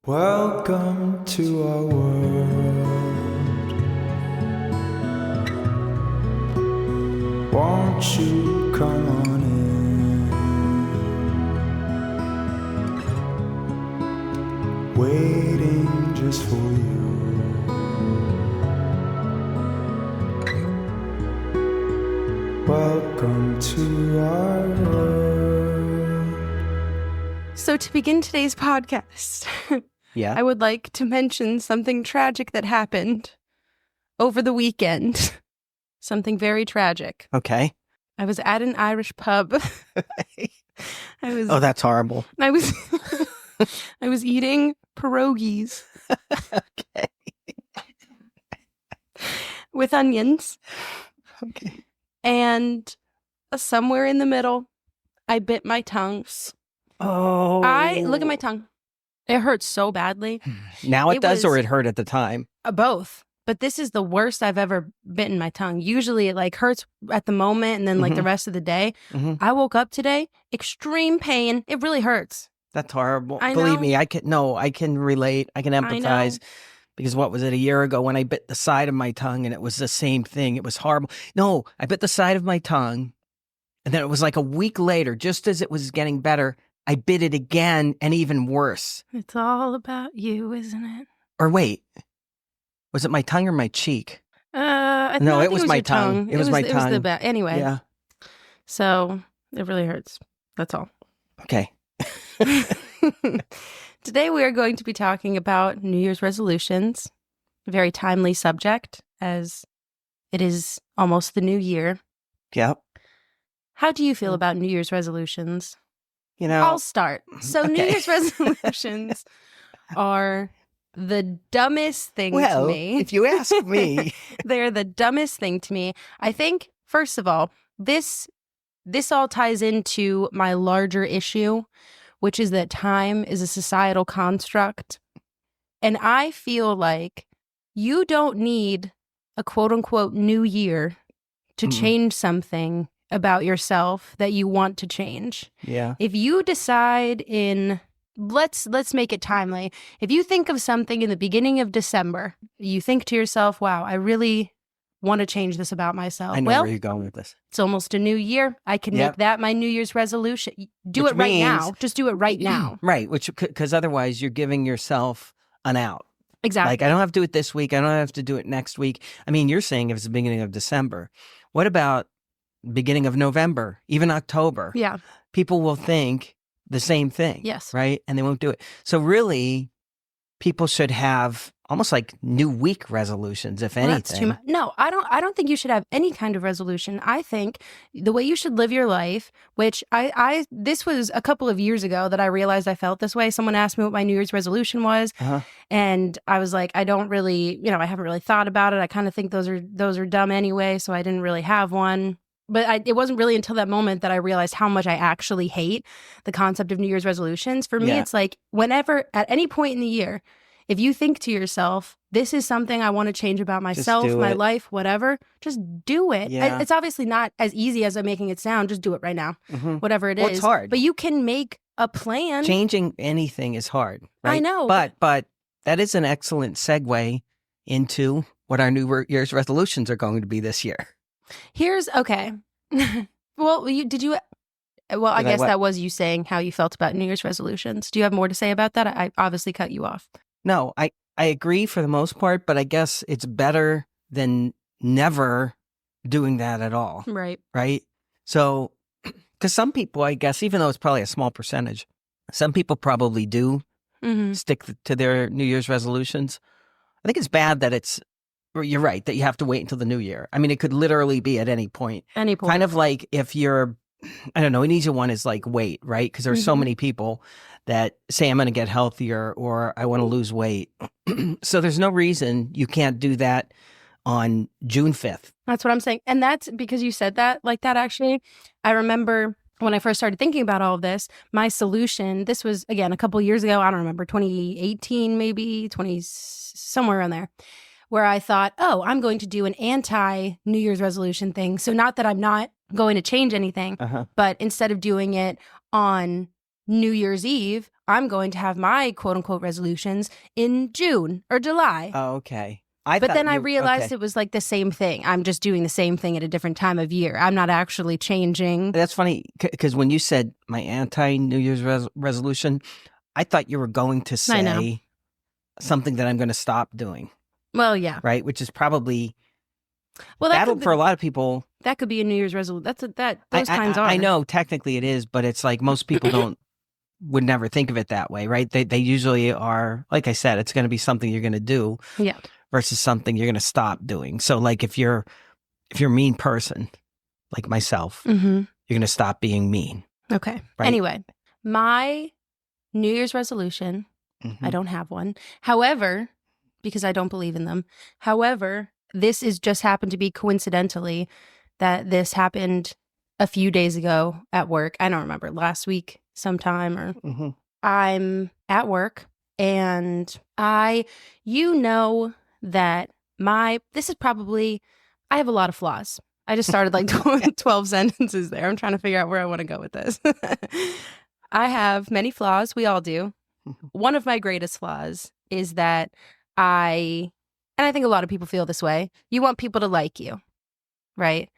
Welcome to our world. Won't you come on in? Waiting just for you. Welcome to our world. So to begin today's podcast, Yeah. I would like to mention something tragic that happened over the weekend. Something very tragic. Okay. I was at an Irish pub. Oh, that's horrible. I was I was eating pierogies Okay. with onions, Okay. and somewhere in the middle, I bit my tongue. Oh. Look at my tongue. It hurts so badly. Now it does, or was- it hurt at the time? Both. But this is the worst I've ever bitten my tongue. Usually it hurts at the moment and then the rest of the day. Mhm. I woke up today, extreme pain. It really hurts. That's horrible. I Believe know. me, I can relate. I can empathize. Because what was it, a year ago when I bit the side of my tongue and it was the same thing. It was horrible. No, I bit the side of my tongue and then it was like a week later, just as it was getting better, I bit it again and even worse. It's all about you, isn't it? Or wait, was it my tongue or my cheek? I No, think it was my your tongue. It was my It was the tongue. anyway. Yeah. So it really hurts. That's all. Okay. Today we are going to be talking about New Year's resolutions. A very timely subject as it is almost the new year. Yeah. How do you feel about New Year's resolutions? You know, I'll start. So New Okay. Year's resolutions are the dumbest thing well, to me. if you ask me, They're the dumbest thing to me. I think, first of all, this all ties into my larger issue, which is that time is a societal construct. And I feel like you don't need a quote unquote new year to change something about yourself that you want to change. yeah, If you decide let's make it timely. If you think of something in the beginning of December, you think to yourself, wow, I really want to change this about myself. I know Well, where you're going with this. it's almost a new year. I can Yep. make that my New Year's resolution. Do Which it right now. means- Just do it right now. Right, because otherwise you're giving yourself an out. Exactly. Like, I don't have to do it this week. I don't have to do it next week. I mean, you're saying if it's the beginning of December. What about beginning of November, even October? Yeah. People will think the same thing. Yes. Right? And they won't do it. So really, people should have almost like new week resolutions, if Well, anything. that's too much. No, I don't think you should have any kind of resolution. I think the way you should live your life, which this was a couple of years ago that I realized I felt this way. Someone asked me what my New Year's resolution was, Uh-huh. and I was like, I don't really, I haven't really thought about it. I kind of think those are dumb anyway, so I didn't really have one. But it wasn't really until that moment that I realized how much I actually hate the concept of New Year's resolutions. For me, Yeah. it's like whenever, at any point in the year, if you think to yourself, this is something I want to change about myself, do my it. life, whatever, just do it. Yeah. It's obviously not as easy as I'm making it sound. Just do it right now, Mhm. whatever it is. Well, it's hard. But you can make a plan. Changing anything is hard. Right? I know. But that is an excellent segue into what our New Year's resolutions are going to be this year. Here's, okay. Well, I Did I guess what? that was you saying how you felt about New Year's resolutions. Do you have more to say about that? I obviously cut you off. No, I agree for the most part, but I guess it's better than never doing that at all, Right. right? So, because some people, I guess, even though it's probably a small percentage, some people probably do Mm-hmm. stick to their New Year's resolutions. I think it's bad that you're right, that you have to wait until the new year. I mean, it could literally be at any point. Any point. Kind of like if you're, I don't know, an easy one is like weight, right? Because there's so Mhm. many people that say, I'm going to get healthier or I want to lose weight. So there's no reason you can't do that on June 5th. That's what I'm saying. And that's because you said that like that, actually. I remember when I first started thinking about all of this, my solution, this was, again, a couple years ago, I don't remember, 2018, maybe, somewhere around there, where I thought, oh, I'm going to do an anti-New Year's resolution thing. So not that I'm not going to change anything, Uh-huh. but instead of doing it on New Year's Eve, I'm going to have my quote unquote resolutions in June or July. Oh, okay. But then I realized it was like the same thing. I'm just doing the same thing at a different time of year. I'm not actually changing. That's funny because when you said my anti-New Year's resolution, I thought you were going to say something that I'm going to stop doing. Well, yeah. Right? Which is probably, well, for a lot of people. That could be a New Year's resolution. Those kinds are. I know technically it is, but it's like most people would never think of it that way, right? They usually are, like I said, it's going to be something you're going to do. Yeah. Versus something you're going to stop doing. So like if you're a mean person, like myself, you're going to stop being mean. Okay. Right? Anyway, my New Year's resolution, I don't have one. However, because I don't believe in them. However, this is just happened to be coincidentally that this happened a few days ago at work. I don't remember, last week sometime or I'm at work and that this is probably, I have a lot of flaws. I just started like 12 sentences there. I'm trying to figure out where I want to go with this. I have many flaws. We all do. One of my greatest flaws is that and I think a lot of people feel this way, you want people to like you, right?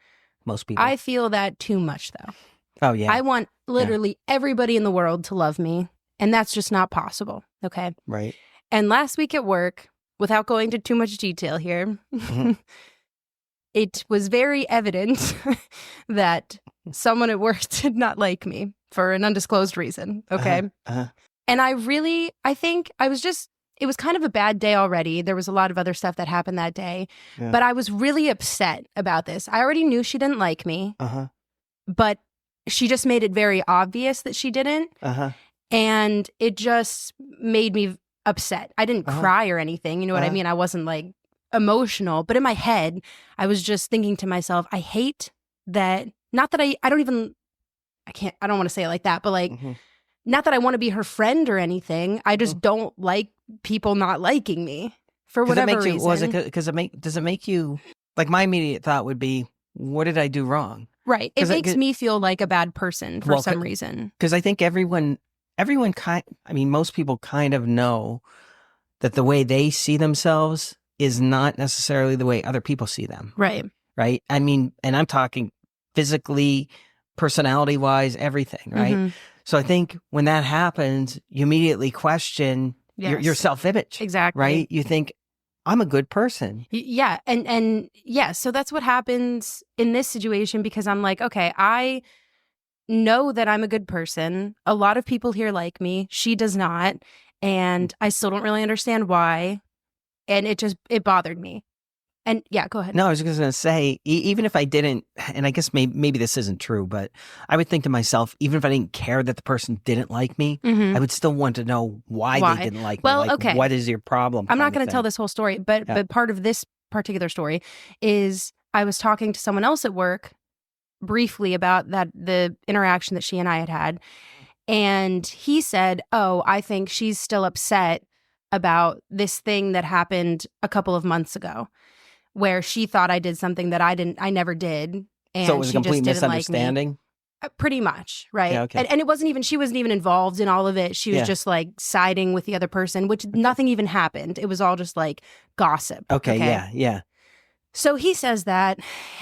Most people. I feel that too much though. Oh, yeah. I want literally everybody in the world to love me. And that's just not possible. Okay. Right. And last week at work, without going into too much detail here, it was very evident that someone at work did not like me for an undisclosed reason. Okay. And I think it was kind of a bad day already. There was a lot of other stuff that happened that day, but I was really upset about this. I already knew she didn't like me, but she just made it very obvious that she didn't. And it just made me upset. I didn't cry or anything. You know what I mean? I wasn't like emotional, but in my head, I was just thinking to myself, I hate that. Not that I don't want to say it like that, but like, not that I want to be her friend or anything. I just don't like people not liking me for whatever reason. Does it make you, like my immediate thought would be, what did I do wrong? Right. It makes me feel like a bad person for some reason. Because I think most people kind of know that the way they see themselves is not necessarily the way other people see them. Right. Right. I mean, and I'm talking physically, personality wise, everything. Right. So I think when that happens, you immediately question your self-image. Exactly. Right. You think, I'm a good person. Yeah. And yeah, so that's what happens in this situation because I'm like, okay, I know that I'm a good person. A lot of people here like me. She does not. And I still don't really understand why. And it bothered me. And yeah, go ahead. No, I was just going to say, even if I didn't, and I guess maybe this isn't true, but I would think to myself, even if I didn't care that the person didn't like me, I would still want to know why they didn't like me. Like, okay. What is your problem? I'm not going to tell this whole story, but part of this particular story is I was talking to someone else at work briefly about the interaction that she and I had. And he said, oh, I think she's still upset about this thing that happened a couple of months ago where she thought I did something that I never did. And so it was a complete misunderstanding? Like pretty much, right? Yeah, okay. And she wasn't even involved in all of it. She was just like siding with the other person, which nothing even happened. It was all just like gossip. Okay, yeah. So he says that,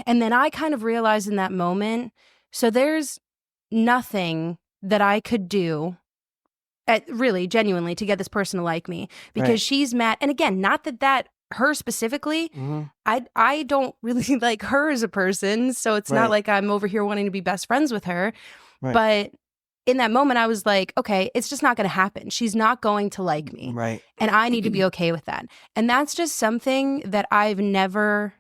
and then I kind of realized in that moment, so there's nothing that I could do really genuinely to get this person to like me because she's mad. And again, not that her specifically, I don't really like her as a person. So it's not like I'm over here wanting to be best friends with her. Right. But in that moment, I was like, okay, it's just not going to happen. She's not going to like me. Right. And I need to be okay with that. And that's just something that I've never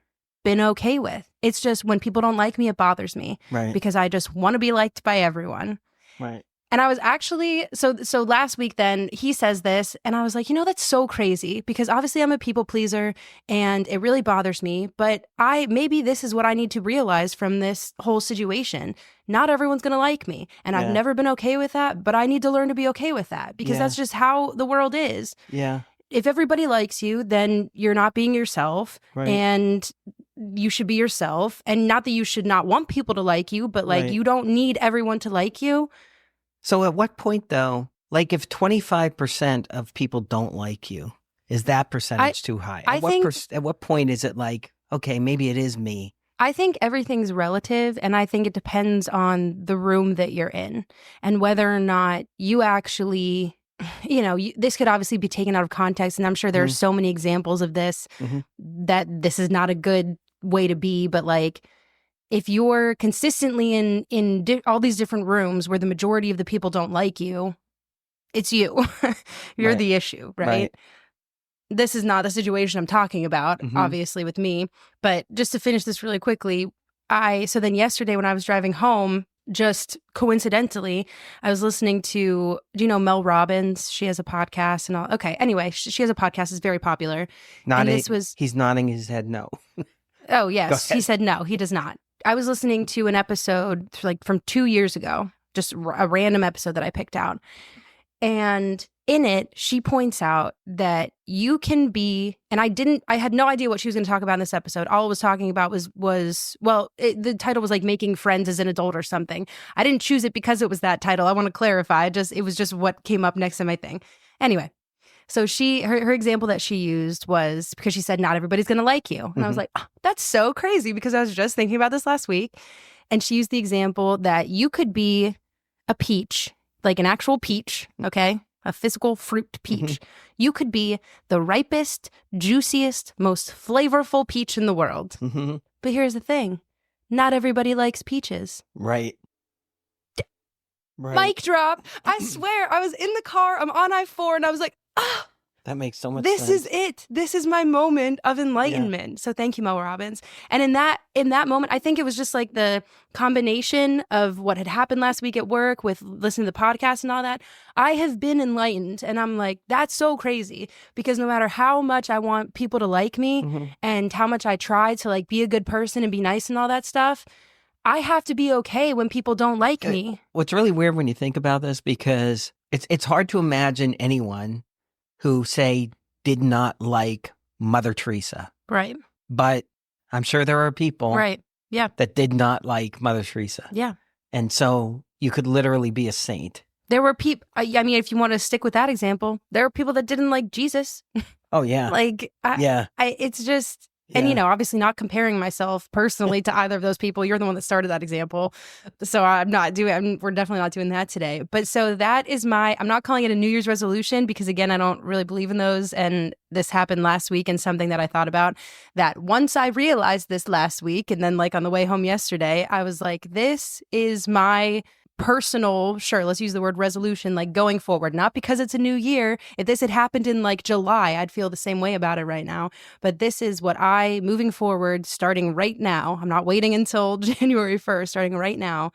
been okay with. It's just when people don't like me, it bothers me. Right. Because I just want to be liked by everyone. Right. And I was actually, so last week then, he says this, and I was like, that's so crazy, because obviously I'm a people pleaser, and it really bothers me, but maybe this is what I need to realize from this whole situation. Not everyone's going to like me, and I've never been okay with that, but I need to learn to be okay with that, because that's just how the world is. Yeah. If everybody likes you, then you're not being yourself, and you should be yourself, and not that you should not want people to like you, but like you don't need everyone to like you. So at what point, though, like if 25% of people don't like you, is that percentage too high? I think at what point is it like, okay, maybe it is me? I think everything's relative, and I think it depends on the room that you're in and whether or not you actually, this could obviously be taken out of context, and I'm sure there are so many examples of this that this is not a good way to be, but like if you're consistently in all these different rooms where the majority of the people don't like you, it's you. You're the issue, right? This is not the situation I'm talking about, obviously, with me. But just to finish this really quickly, so then yesterday when I was driving home, just coincidentally, I was listening to, do you know Mel Robbins? She has a podcast and all. Okay, anyway, she has a podcast. It's very popular. He's nodding his head no. Oh, yes. He said no, he does not. I was listening to an episode like from 2 years ago, just a random episode that I picked out. And in it, she points out that you can be, and I had no idea what she was going to talk about in this episode. All I was talking about was the title was like making friends as an adult or something. I didn't choose it because it was that title. I want to clarify. It was just what came up next to my thing. Anyway, so her example that she used was because she said, not everybody's going to like you. And I was like, oh, that's so crazy because I was just thinking about this last week. And she used the example that you could be a peach, like an actual peach, okay? A physical fruit peach. You could be the ripest, juiciest, most flavorful peach in the world. But here's the thing. Not everybody likes peaches. Right. Mic drop. I swear, I was in the car, I'm on I-4, and I was like, ah. That makes so much sense. This is it. This is my moment of enlightenment. Yeah. So thank you, Mel Robbins. And in that moment, I think it was just like the combination of what had happened last week at work with listening to the podcast and all that. I have been enlightened. And I'm like, that's so crazy. Because no matter how much I want people to like me and how much I try to like be a good person and be nice and all that stuff, I have to be okay when people don't like me. What's really weird when you think about this, because it's hard to imagine anyone who, say, did not like Mother Teresa. Right. But I'm sure there are people that did not like Mother Teresa. Yeah. And so you could literally be a saint. There were people, I mean, if you want to stick with that example, there were people that didn't like Jesus. Oh, yeah. It's just, and, obviously not comparing myself personally to either of those people. You're the one that started that example. So we're definitely not doing that today. But so that is I'm not calling it a New Year's resolution because, again, I don't really believe in those. And this happened last week and something that I thought about that once I realized this last week and then like on the way home yesterday, I was like, this is my personal, sure, let's use the word resolution, like going forward, not because it's a new year. If this had happened in like July, I'd feel the same way about it right now. But this is what moving forward, starting right now, I'm not waiting until January 1st, starting right now,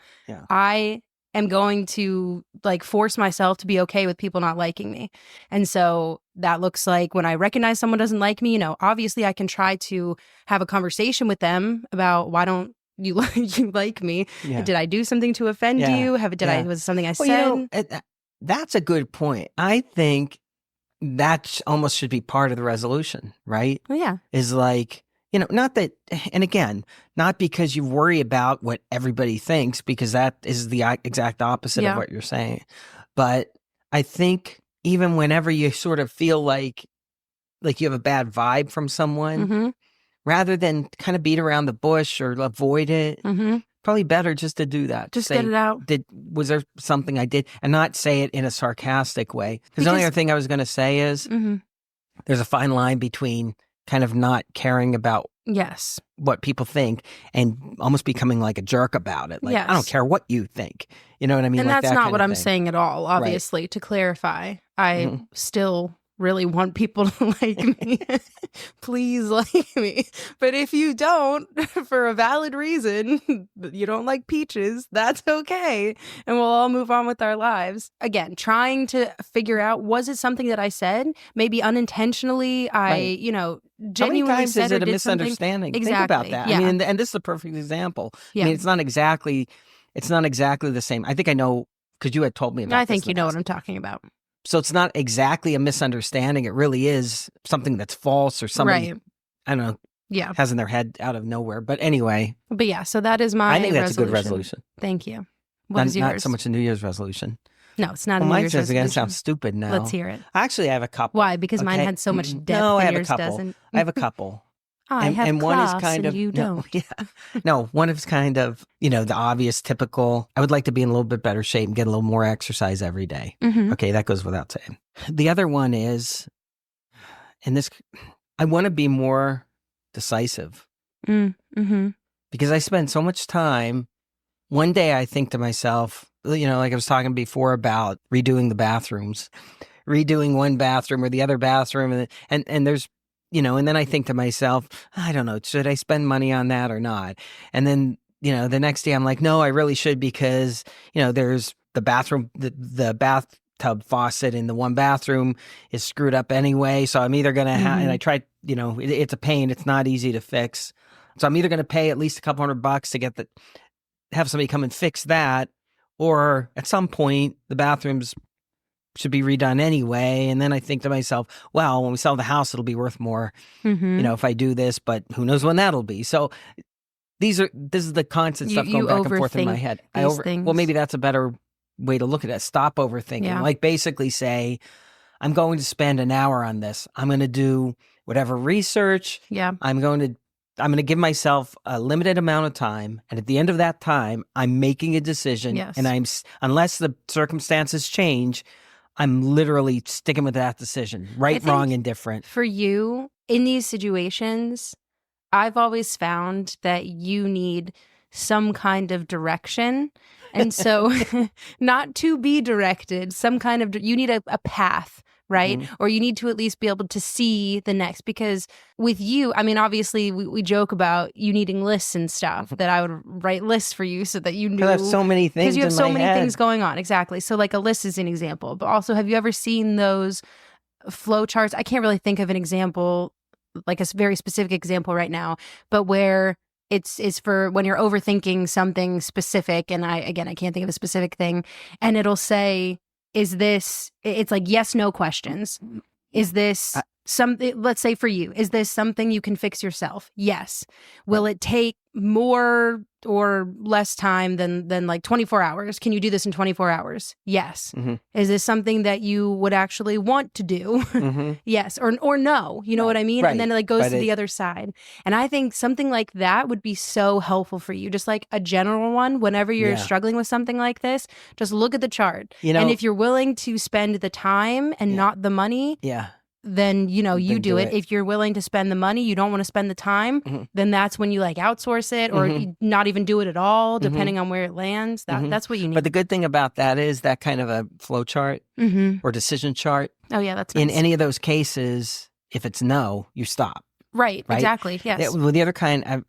I am going to like force myself to be okay with people not liking me. And so that looks like when I recognize someone doesn't like me, obviously I can try to have a conversation with them about why don't you like me? Yeah. Did I do something to offend you? Was it something I said? That's a good point. I think that almost should be part of the resolution, right? Well, yeah. Is like, not that, and again, not because you worry about what everybody thinks, because that is the exact opposite of what you're saying. But I think even whenever you sort of feel like you have a bad vibe from someone, rather than kind of beat around the bush or avoid it, probably better just to do that. Just say, get it out. Was there something I did? And not say it in a sarcastic way. Because the only other thing I was going to say is there's a fine line between kind of not caring about what people think and almost becoming like a jerk about it. Like, I don't care what you think. You know what I mean? And like that's that not what I'm saying at all, obviously, to clarify. I still really want people to like me. Please like me. But if you don't, for a valid reason, you don't like peaches, that's okay. And we'll all move on with our lives. Again, trying to figure out, was it something that I said? Maybe unintentionally, genuinely How many times said is it a misunderstanding? Exactly. Think about that. Yeah. I mean, and this is a perfect example. I mean, it's not exactly the same. I think I know, because you had told me about this. I think you know what I'm talking about. So it's not exactly a misunderstanding. It really is something that's false or somebody, I don't know, has in their head out of nowhere. But anyway. But yeah, so that is my I think that's resolution. a good resolution. Thank you. What is yours? Not so much a New Year's resolution. No, it's not a Well, New mine Year's says going to resolution. sound stupid now. Let's hear it. Actually, I have a couple. Why? Because mine okay? had so much depth No, I and have a yours couple. doesn't. I have a couple. I have and one is class kind and of you don't. Yeah, no. One is kind of the obvious, typical. I would like to be in a little bit better shape and get a little more exercise every day. Mhm. Okay, that goes without saying. The other one is, and this, I want to be more decisive Mhm. because I spend so much time. One day I think to myself, like I was talking before about redoing the bathrooms, redoing one bathroom or the other bathroom, and there's and then I think to myself, I don't know, should I spend money on that or not? And then the next day I'm like, no, I really should, because there's the bathroom, the bathtub faucet in the one bathroom is screwed up anyway, so I'm either gonna have, and I tried, it's a pain, it's not easy to fix, so I'm either gonna pay at least a couple $100 to have somebody come and fix that, or at some point the bathrooms should be redone anyway. And then I think to myself, well, when we sell the house, it'll be worth more, if I do this, but who knows when that'll be. So this is the constant stuff going back and forth in my head. Things. Well, maybe that's a better way to look at it. Stop overthinking. Yeah. Like basically say, I'm going to spend an hour on this. I'm going to do whatever research. Yeah. I'm going to give myself a limited amount of time, and at the end of that time, I'm making a decision. Yes. And unless the circumstances change, I'm literally sticking with that decision. Right, wrong, indifferent. For you, in these situations, I've always found that you need some kind of direction. And so not to be directed, you need a path, right? Mm-hmm. Or you need to at least be able to see the next. Because with you, I mean, obviously we joke about you needing lists and stuff, that I would write lists for you so that you knew. I have so many things. Because you have so many head. things going on. Exactly. So like a list is an example. But also, have you ever seen those flow charts? I can't really think of an example, like a very specific example right now, but where it's for when you're overthinking something specific. And I can't think of a specific thing. And it'll say, it's like yes, no questions. Is this something, let's say for you, is this something you can fix yourself? Yes. Will it take more or less time than like 24 hours? Can you do this in 24 hours? Yes. Mm-hmm. Is this something that you would actually want to do? Mm-hmm. Yes. Or no, you know what I mean? Right. And then it like goes to the other side. And I think something like that would be so helpful for you. Just like a general one, whenever you're struggling with something like this, just look at the chart. And if you're willing to spend the time and not the money, then you do it. If you're willing to spend the money, you don't want to spend the time, then that's when you like outsource it, or you not even do it at all, depending on where it lands. That's what you need. But the good thing about that is that kind of a flow chart or decision chart. Oh yeah, that's nice. In any of those cases, if it's no, you stop. Right? Exactly. Yes. Well, the other kind,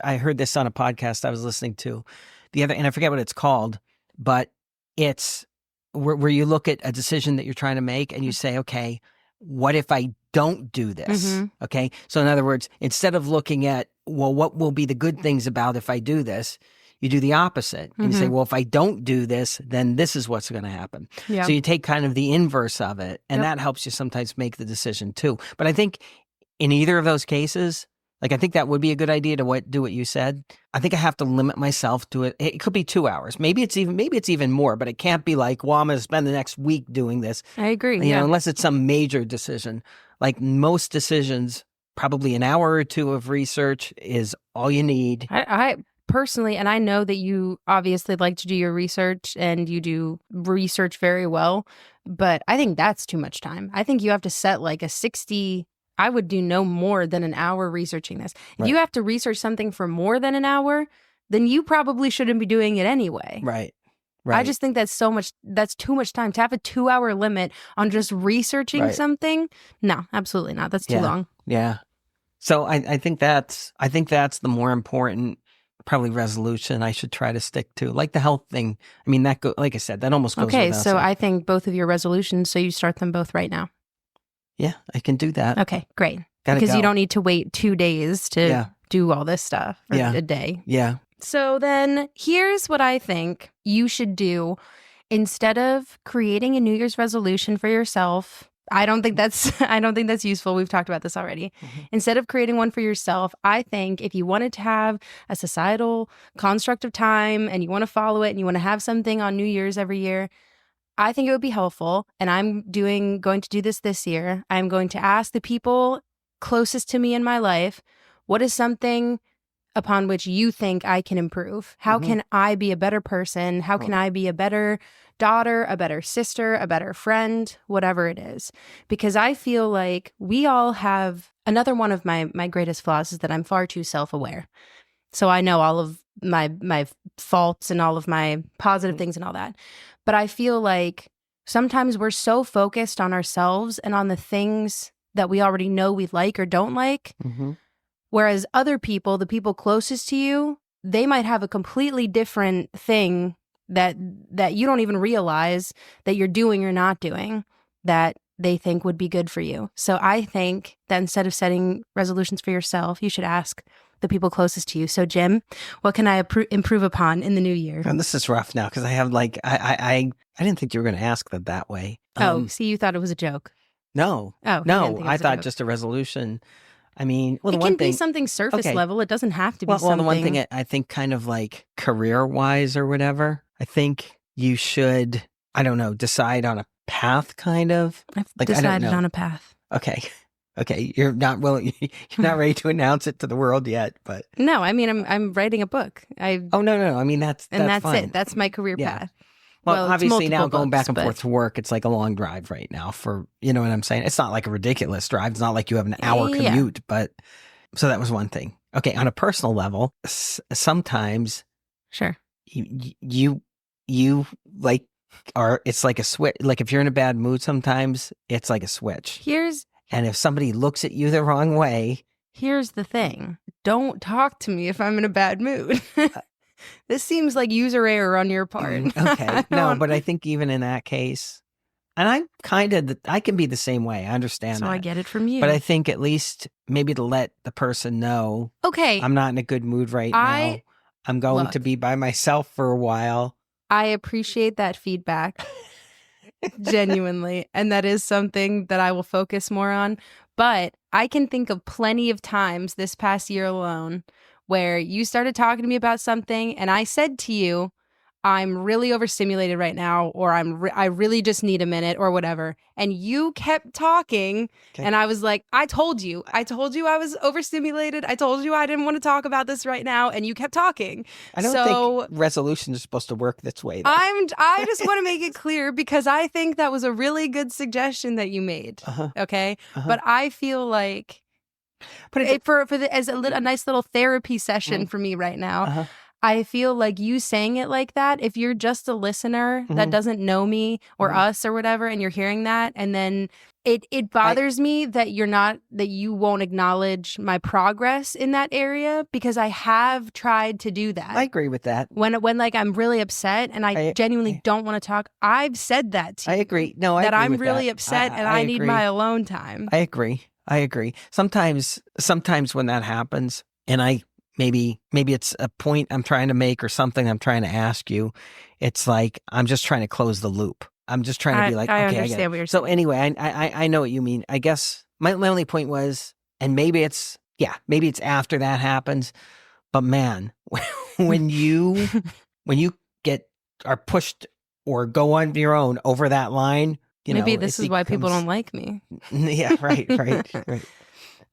I heard this on a podcast I was listening to. The other, and I forget what it's called, but it's where you look at a decision that you're trying to make and you say, okay, what if I don't do this? Okay. So in other words, instead of looking at, well, what will be the good things about if I do this? You do the opposite. And you say, well, if I don't do this, then this is what's going to happen. Yeah. So you take kind of the inverse of it, and that helps you sometimes make the decision too. But I think in either of those cases, like I think that would be a good idea to do what you said. I think I have to limit myself to it. It could be 2 hours. Maybe it's even more, but it can't be like, well, I'm going to spend the next week doing this. I agree. You know, unless it's some major decision. Like most decisions, probably an hour or two of research is all you need. I personally, and I know that you obviously like to do your research and you do research very well, but I think that's too much time. I think you have to set like a 60. I would do no more than an hour researching this. If you have to research something for more than an hour, then you probably shouldn't be doing it anyway. Right. I just think that's too much time. To have a 2-hour limit on just researching something, no, absolutely not. That's too long. Yeah. So I think that's the more important probably resolution I should try to stick to. Like the health thing. I mean, like I said, that almost goes Okay, without so saying. I think both of your resolutions, so you start them both right now. Yeah, I can do that. Okay, great. Gotta because go. you don't need to wait 2 days to do all this stuff, or a day. Yeah. So then here's what I think you should do. Instead of creating a New Year's resolution for yourself, I don't think that's useful. We've talked about this already. Instead of creating one for yourself, I think if you wanted to have a societal construct of time and you want to follow it and you want to have something on New Year's every year, I think it would be helpful, and I'm going to do this year. I'm going to ask the people closest to me in my life, what is something upon which you think I can improve? How can I be a better person? How can I be a better daughter, a better sister, a better friend, whatever it is? Because I feel like we all have another one of my greatest flaws is that I'm far too self-aware. So I know all of my faults and all of my positive things and all that. But I feel like sometimes we're so focused on ourselves and on the things that we already know we like or don't like. Whereas other people, the people closest to you, they might have a completely different thing that you don't even realize that you're doing or not doing that they think would be good for you. So I think that instead of setting resolutions for yourself, you should ask the people closest to you. So Jim, what can I improve upon in the new year? And this is rough now because I have like, I didn't think you were going to ask that way. See, you thought it was a joke. No. Oh, no, I thought just a resolution. I mean, well, it can be something surface level. It doesn't have to be something. Well, the one thing I think kind of like career-wise or whatever, I think you should, I don't know, decide on a path kind of. I've decided on a path. Okay. You're not ready to announce it to the world yet, but. No, I mean, I'm writing a book. Oh, no. I mean, that's fine. It. That's my career path. Well, obviously now going back and forth to work, it's like a long drive right now for, you know what I'm saying? It's not like a ridiculous drive. It's not like you have an hour commute, but so that was one thing. Okay. On a personal level, sometimes. Sure. You like, it's like a switch. Like if you're in a bad mood, sometimes it's like a switch. And if somebody looks at you the wrong way. Here's the thing. Don't talk to me if I'm in a bad mood. This seems like user error on your part. Okay. No, but I think even in that case, and I can be the same way. I understand that. So I get it from you. But I think at least maybe to let the person know, okay, I'm not in a good mood right now. I'm going to be by myself for a while. I appreciate that feedback. Genuinely. And that is something that I will focus more on. But I can think of plenty of times this past year alone where you started talking to me about something and I said to you, I'm really overstimulated right now, or I really just need a minute or whatever. And you kept talking and I was like, I told you I was overstimulated. I told you I didn't want to talk about this right now. And you kept talking. I don't think resolutions are supposed to work this way. Though. I just want to make it clear because I think that was a really good suggestion that you made. Okay. But I feel like as a nice little therapy session for me right now. I feel like you saying it like that, if you're just a listener that doesn't know me or us or whatever, and you're hearing that, and then it bothers me that you won't acknowledge my progress in that area because I have tried to do that. I agree with that. When like I'm really upset and I genuinely don't want to talk, I've said that to you. I agree. No, I agree I'm with really that. upset and I need my alone time. I agree. Sometimes when that happens, and maybe it's a point I'm trying to make or something I'm trying to ask you. It's like I'm just trying to close the loop. I'm just trying to be like, I okay, understand what you're saying. So anyway, I know what you mean. I guess my only point was, and maybe it's after that happens, but man, when you are pushed or go on your own over that line, maybe this is why people don't like me. Yeah, right.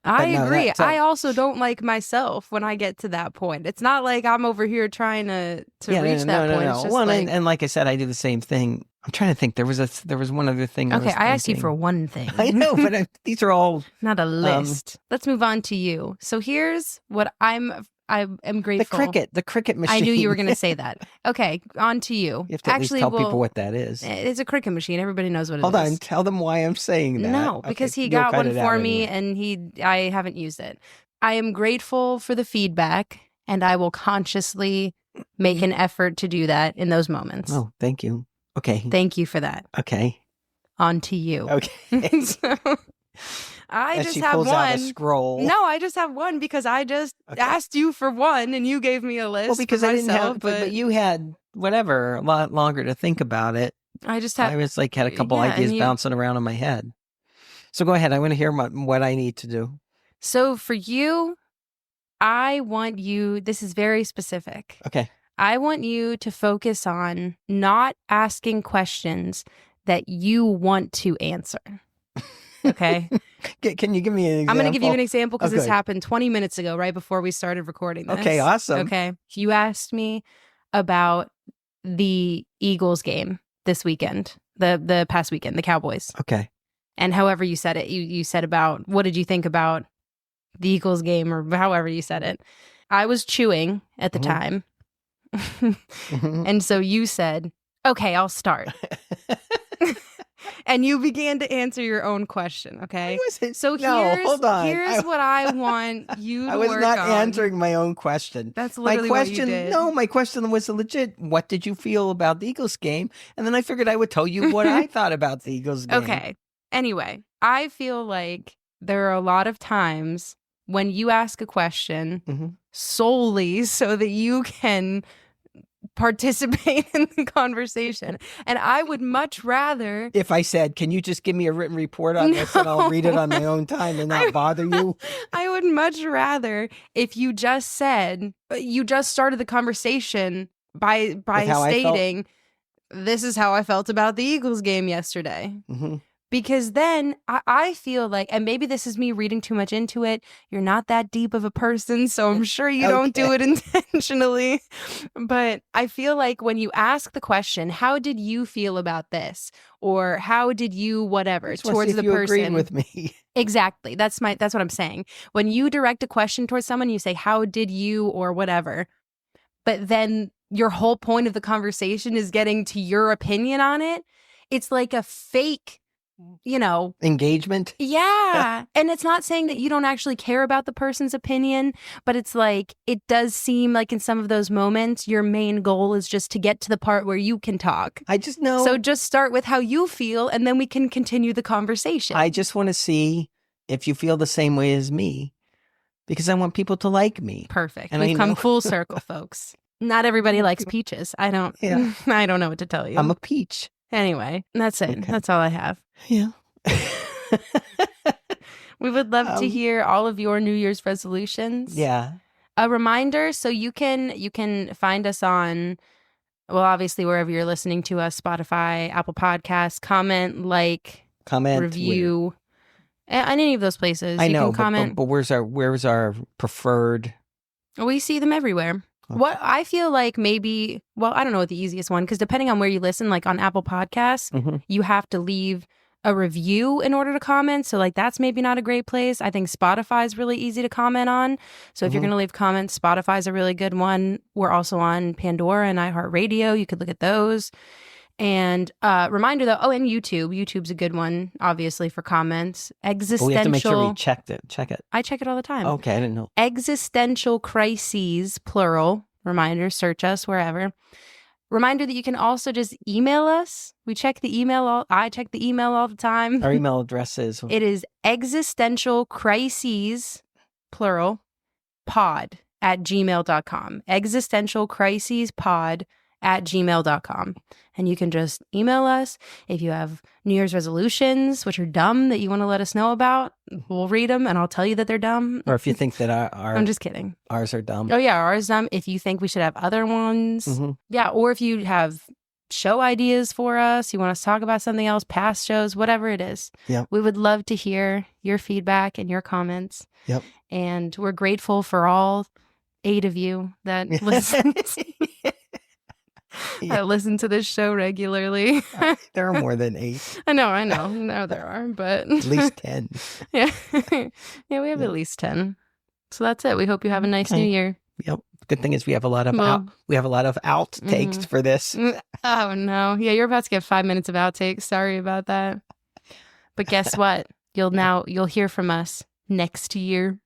I agree. I also don't like myself when I get to that point. It's not like I'm over here trying to reach that point. It's just well, and like I said, I do the same thing. I'm trying to think. There was one other thing. Okay, I asked you for one thing. I know, but these are all not a list. Let's move on to you. So here's what I am grateful. The cricket machine. I knew you were going to say that. Okay, on to you. You have to at least tell people what that is. It's a cricket machine. Everybody knows what it is. Hold on. Tell them why I'm saying that. No, because he got one for me and I haven't used it. I am grateful for the feedback and I will consciously make an effort to do that in those moments. Oh, thank you. Okay. Thank you for that. Okay. On to you. Okay. So, I just have pulls one. Out a scroll. No, I just have one because I just asked you for one and you gave me a list. Well, because for I didn't myself, have, but you had whatever, a lot longer to think about it. I was like had a couple ideas bouncing around in my head. So go ahead. I want to hear what I need to do. So for you, I want you, this is very specific. Okay. I want you to focus on not asking questions that you want to answer. Okay? Can you give me an example? I'm going to give you an example because this Okay. happened 20 minutes ago, right before we started recording this. Okay, awesome. Okay. You asked me about the Eagles game this weekend, the past weekend, the Cowboys. Okay. And however you said it, you said about, what did you think about the Eagles game, or however you said it. I was chewing at the time. And so you said, okay, I'll start. And you began to answer your own question, okay? So hold on. Here's what I want you to work on. I was not answering my own question. That's literally what you did. No, my question was legit. What did you feel about the Eagles game? And then I figured I would tell you what I thought about the Eagles game. Okay. Anyway, I feel like there are a lot of times when you ask a question solely so that you can participate in the conversation. And I would much rather... If I said, can you just give me a written report on this and I'll read it on my own time and not bother you? I would much rather if you just said, you just started the conversation by stating, this is how I felt about the Eagles game yesterday. Because then I feel like, and maybe this is me reading too much into it, you're not that deep of a person, so I'm sure you don't do it intentionally. But I feel like when you ask the question, how did you feel about this? Or how did you whatever towards the person? Agreed with me. Exactly. That's what I'm saying. When you direct a question towards someone, you say, how did you or whatever. But then your whole point of the conversation is getting to your opinion on it. It's like a fake, engagement. Yeah. And it's not saying that you don't actually care about the person's opinion, but it's like, it does seem like in some of those moments, your main goal is just to get to the part where you can talk. I just know. So just start with how you feel and then we can continue the conversation. I just want to see if you feel the same way as me because I want people to like me. Perfect. And we've come full circle, folks. Not everybody likes peaches. I don't know what to tell you. I'm a peach. Anyway, that's it. Okay. That's all I have. Yeah. We would love to hear all of your New Year's resolutions. Yeah. A reminder, so you can find us on, well, obviously wherever you're listening to us, Spotify, Apple Podcasts, comment, review, on any of those places. I know, can comment. But where's our preferred? We see them everywhere. Okay. What I feel like maybe, well, I don't know what the easiest one, because depending on where you listen, like on Apple Podcasts, you have to leave a review in order to comment. So like that's maybe not a great place. I think Spotify is really easy to comment on. So if you're going to leave comments, Spotify is a really good one. We're also on Pandora and iHeart Radio. You could look at those. And reminder though, and YouTube. YouTube's a good one, obviously, for comments. Existential. We have to make sure we check it. I check it all the time. Okay, I didn't know. Existential crises, plural. Reminder, search us wherever. Reminder that you can also just email us. We check the email. I check the email all the time. Our email address is? It is existentialcrises, plural, pod@gmail.com. existentialcrisespod@gmail.com. And you can just email us if you have New Year's resolutions, which are dumb, that you want to let us know about. We'll read them and I'll tell you that they're dumb. Or if you think that our I'm just kidding. Ours are dumb. Oh yeah, ours dumb. If you think we should have other ones. Yeah, or if you have show ideas for us, you want us to talk about something else, past shows, whatever it is. Yep. We would love to hear your feedback and your comments. Yep. And we're grateful for all 8 of you that listen. I listen to this show regularly. There are more than 8. I know. No, there are, but at least 10. Yeah. Yeah, we have at least 10. So that's it. We hope you have a nice New Year. Yep. Good thing is we have a lot of outtakes for this. Oh no. Yeah, you're about to get 5 minutes of outtakes. Sorry about that. But guess what? You'll hear from us next year.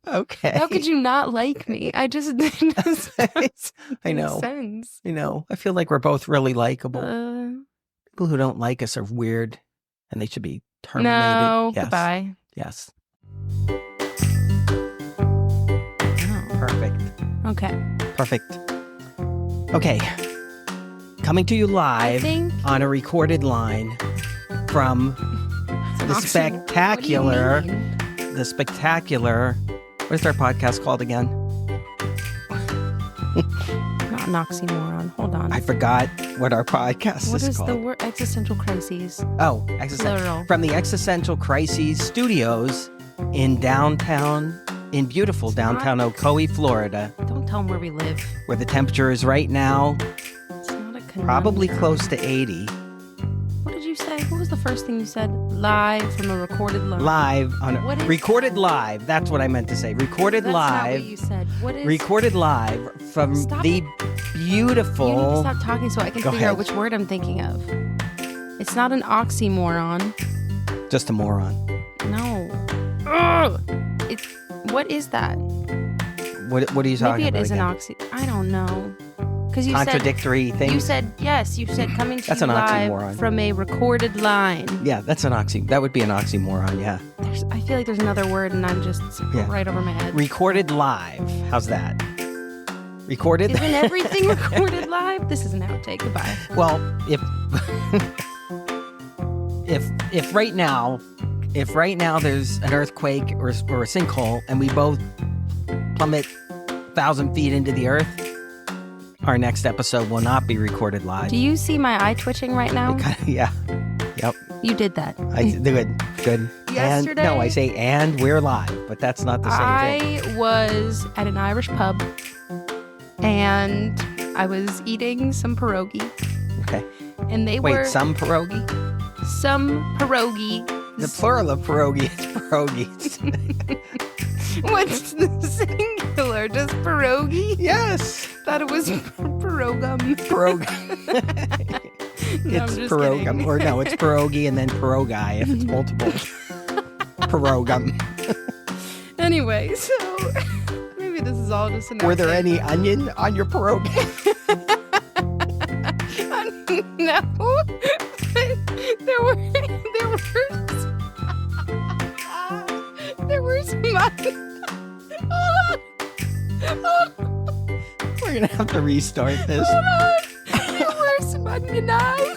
Okay. How could you not like me? I just I know. Sense. I know. I feel like we're both really likable. People who don't like us are weird and they should be terminated. No. Yes. Goodbye. Yes. Perfect. Okay. Perfect. Okay. Coming to you live on a recorded line from the spectacular the spectacular, what is our podcast called again? Not an oxymoron. Hold on. I forgot what our podcast What is called. the word? Existential crises. Oh, Plural. from the Existential Crises Studios in beautiful downtown Ocoee, Florida, Don't tell them where we live. where the temperature is right now It's not a conundrum. probably close to 80. What did you say? What was the first thing you said? Live from a recorded line. Live on What is recorded that? live. That's what I meant to say. Recorded That's not live. what you said. What is? Recorded live from Stop the it. beautiful. You need to stop talking so I can Go figure ahead. out which word I'm thinking of. It's not an oxymoron. Just a moron. No. Ugh. It's what is that? What are you talking Maybe it about? is an again? I don't know. Because you Contradictory said things. you said yes. You said coming to That's you an live oxymoron. from a recorded line. Yeah, that's an That would be an oxymoron. Yeah. I feel like there's another word and I'm just Yeah. right over my head. Recorded live. How's that? Recorded. Isn't everything recorded live? This is an outtake. Goodbye. Well, if right now there's an earthquake or a sinkhole and we both plummet 1,000 feet into the earth, our next episode will not be recorded live. Do you see my eye twitching right now? Yeah. Yep. You did that. Good. Yesterday- And, no, I say and we're live, but that's not the same thing. I was at an Irish pub and I was eating some pierogi. Okay. And they Wait, were some pierogi? some pierogi. The plural of pierogi is pierogies. What's the singular? Just pierogi? Yes. Thought it was pierogum. Pierogi. No, I'm It's just pierogum. kidding. Or no, it's pierogi and then pierogi if it's multiple. Pierogum. Anyway, so maybe this is all just an Were there outtake. any onion on your pierogi? No. There were some We're going to have to restart this. There were some onion eyes.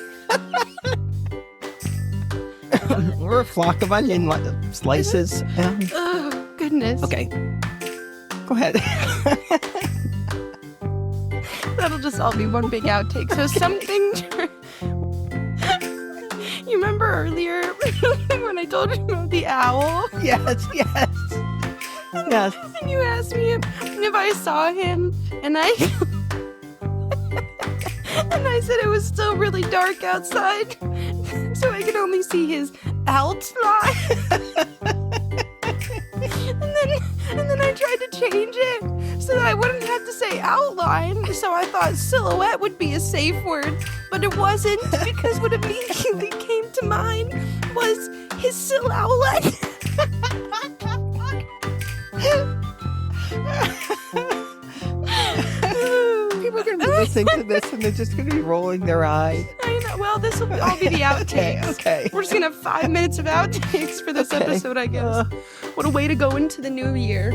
We're a flock of onion slices. Oh, goodness. Okay. Go ahead. That'll just all be one big outtake. So something... You remember earlier when I told you about the owl? Yes. Yes. And you asked me if I saw him, and I and I said it was still really dark outside, so I could only see his outline. and then I tried to change it so that I wouldn't have to say outline. So I thought silhouette would be a safe word, but it wasn't, because what immediately came to mind was his silhouette. People are going to be listening to this and they're just going to be rolling their eyes. I know. Well, this will all be the outtakes. Okay. We're just gonna have 5 minutes of outtakes for this Okay. episode, I guess. What a way to go into the new year.